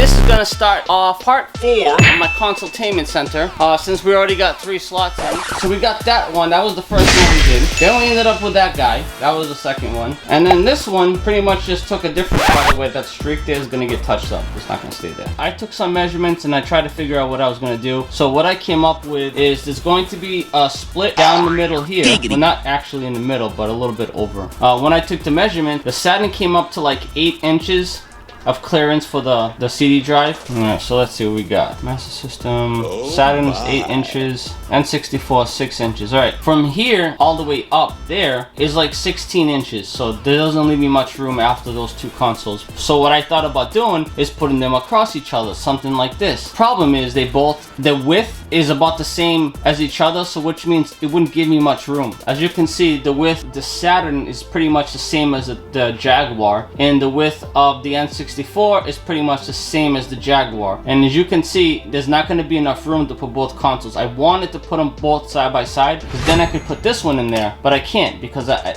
this is gonna start off part 4 of my consultainment center, since we already got 3 slots in. So we got that one, that was the first one we did. Then we ended up with that guy, that was the second one. And then this one pretty much just took a different, by the way, that streak there is gonna get touched up. It's not gonna stay there. I took some measurements and I tried to figure out what I was gonna do. So what I came up with is there's going to be a split down the middle here. Well, not actually in the middle, but a little bit over. When I took the measurement, the satin came up to like 8 inches of clearance for the CD drive. Alright, so let's see what we got. Master System, Saturn's 8 inches, N64 6 inches. Alright, from here all the way up there is like 16 inches. So there doesn't leave me much room after those 2 consoles. So what I thought about doing is putting them across each other, something like this. Problem is the width is about the same as each other, so which means it wouldn't give me much room. As you can see, the width, the Saturn is pretty much the same as the Jaguar, and the width of the N64 is pretty much the same as the Jaguar. And as you can see, there's not going to be enough room to put both consoles. I wanted to put them both side by side, because then I could put this one in there, but I can't, because I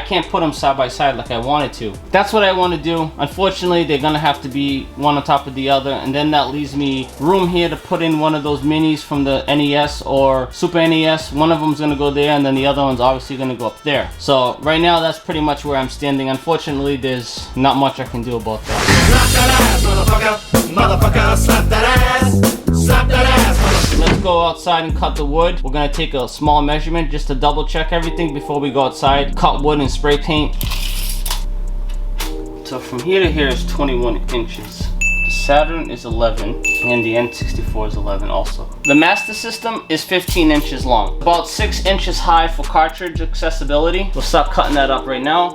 can't put them side by side like I wanted to. That's what I want to do. Unfortunately, they're going to have to be one on top of the other, and then that leaves me room here to put in one of those minis from the NES or Super NES. One of them's gonna go there, and then the other one's obviously gonna go up there. So right now, that's pretty much where I'm standing. Unfortunately, there's not much I can do about that. Slap that ass, motherfucker, motherfucker, slap that ass, slap that ass. Let's go outside and cut the wood. We're gonna take a small measurement just to double check everything before we go outside. Cut wood and spray paint. So from here to here is 21 inches. Saturn is 11 and the N64 is 11 also. The Master System is 15 inches long, about 6 inches high for cartridge accessibility. We'll start cutting that up right now.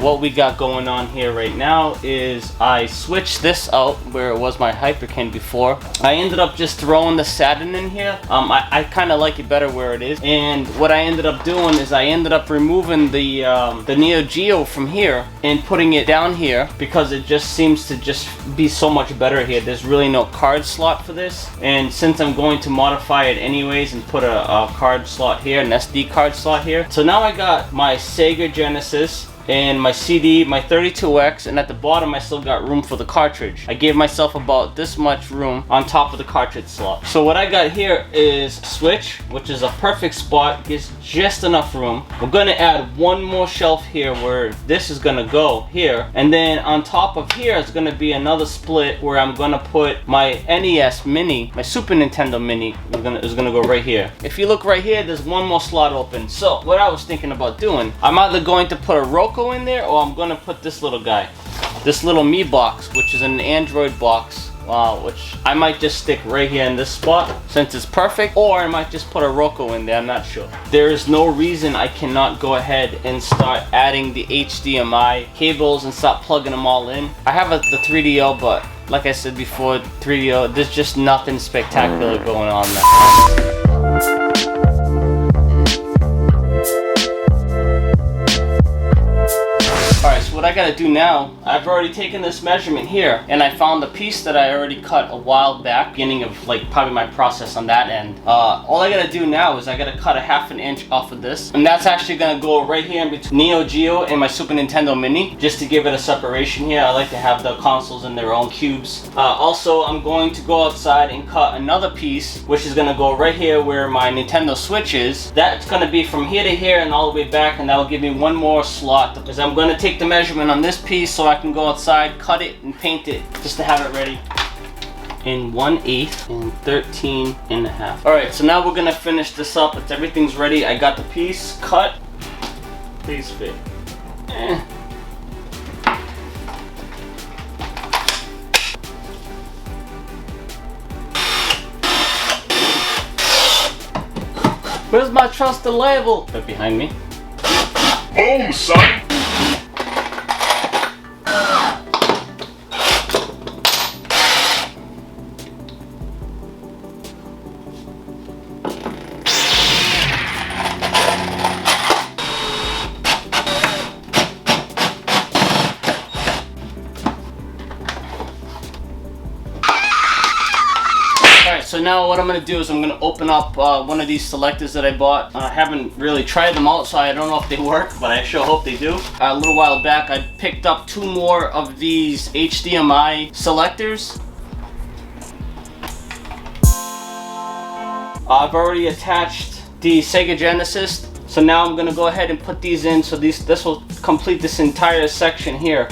What we got going on here right now is I switched this out where it was my Hyperkin before. I ended up just throwing the Saturn in here. I kind of like it better where it is. And what I ended up doing is I ended up removing the Neo Geo from here and putting it down here because it just seems to just be so much better here. There's really no card slot for this. And since I'm going to modify it anyways and put a card slot here, an SD card slot here. So now I got my Sega Genesis and my CD, my 32X, and at the bottom I still got room for the cartridge. I gave myself about this much room on top of the cartridge slot. So what I got here is a switch, which is a perfect spot, gives just enough room. We're gonna add one more shelf here where this is gonna go here, and then on top of here is gonna be another split where I'm gonna put my NES Mini, my Super Nintendo Mini is gonna go right here. If you look right here, there's one more slot open. So what I was thinking about doing, I'm either going to put a Roku in there, or I'm gonna put this little guy, this little Mi box, which is an Android box, which I might just stick right here in this spot since it's perfect, or I might just put a Roku in there. I'm not sure. There is no reason I cannot go ahead and start adding the HDMI cables and start plugging them all in. I have the 3DO, but like I said before, 3DO, there's just nothing spectacular going on there. Alright, so what I gotta do now, I've already taken this measurement here, and I found the piece that I already cut a while back, beginning of like probably my process on that end. All I gotta do now is I gotta cut a ½ an inch off of this, and that's actually gonna go right here in between Neo Geo and my Super Nintendo Mini, just to give it a separation here. I like to have the consoles in their own cubes. Also, I'm going to go outside and cut another piece, which is gonna go right here where my Nintendo Switch is. That's gonna be from here to here and all the way back, and that will give me one more slot, because I'm gonna take the measurement on this piece so I can go outside, cut it, and paint it just to have it ready in 1/8 and 13.5. Alright, so now we're gonna finish this up. If everything's ready, I got the piece cut. Please fit. Where's my trusted label? Right behind me. Boom, son! So now what I'm going to do is I'm going to open up one of these selectors that I bought. I haven't really tried them out, so I don't know if they work, but I sure hope they do. A little while back I picked up 2 more of these HDMI selectors. I've already attached the Sega Genesis, so now I'm going to go ahead and put these in, so this will complete this entire section here.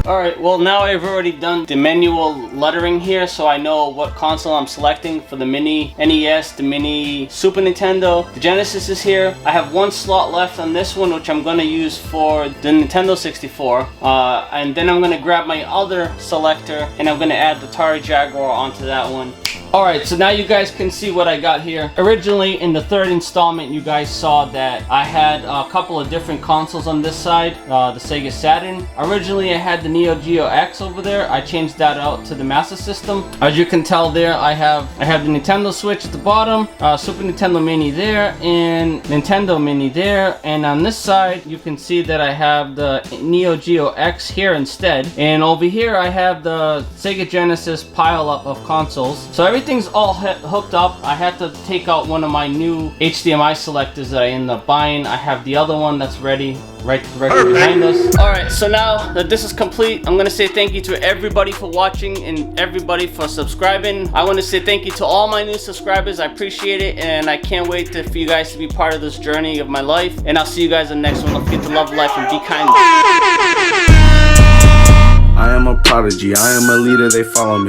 Alright, well now I've already done the manual lettering here, so I know what console I'm selecting for the Mini NES, the Mini Super Nintendo. The Genesis is here. I have one slot left on this one, which I'm going to use for the Nintendo 64. And then I'm going to grab my other selector, and I'm going to add the Atari Jaguar onto that one. Alright, so now you guys can see what I got here. Originally, in the 3rd installment, you guys saw that I had a couple of different consoles on this side, the Sega Saturn. Originally, I had the Neo Geo X over there. I changed that out to the Master System. As you can tell there, I have the Nintendo Switch at the bottom, Super Nintendo Mini there, and Nintendo Mini there. And on this side, you can see that I have the Neo Geo X here instead. And over here, I have the Sega Genesis pile up of consoles. So everything's all hooked up. I had to take out one of my new HDMI selectors that I ended up buying. I have the other one that's ready right behind us. Alright, so now that this is complete, I'm gonna say thank you to everybody for watching and everybody for subscribing. I want to say thank you to all my new subscribers. I appreciate it, and I can't wait for you guys to be part of this journey of my life. And I'll see you guys in the next one. Don't forget to love life and be kind. I am a prodigy, I am a leader, they follow me.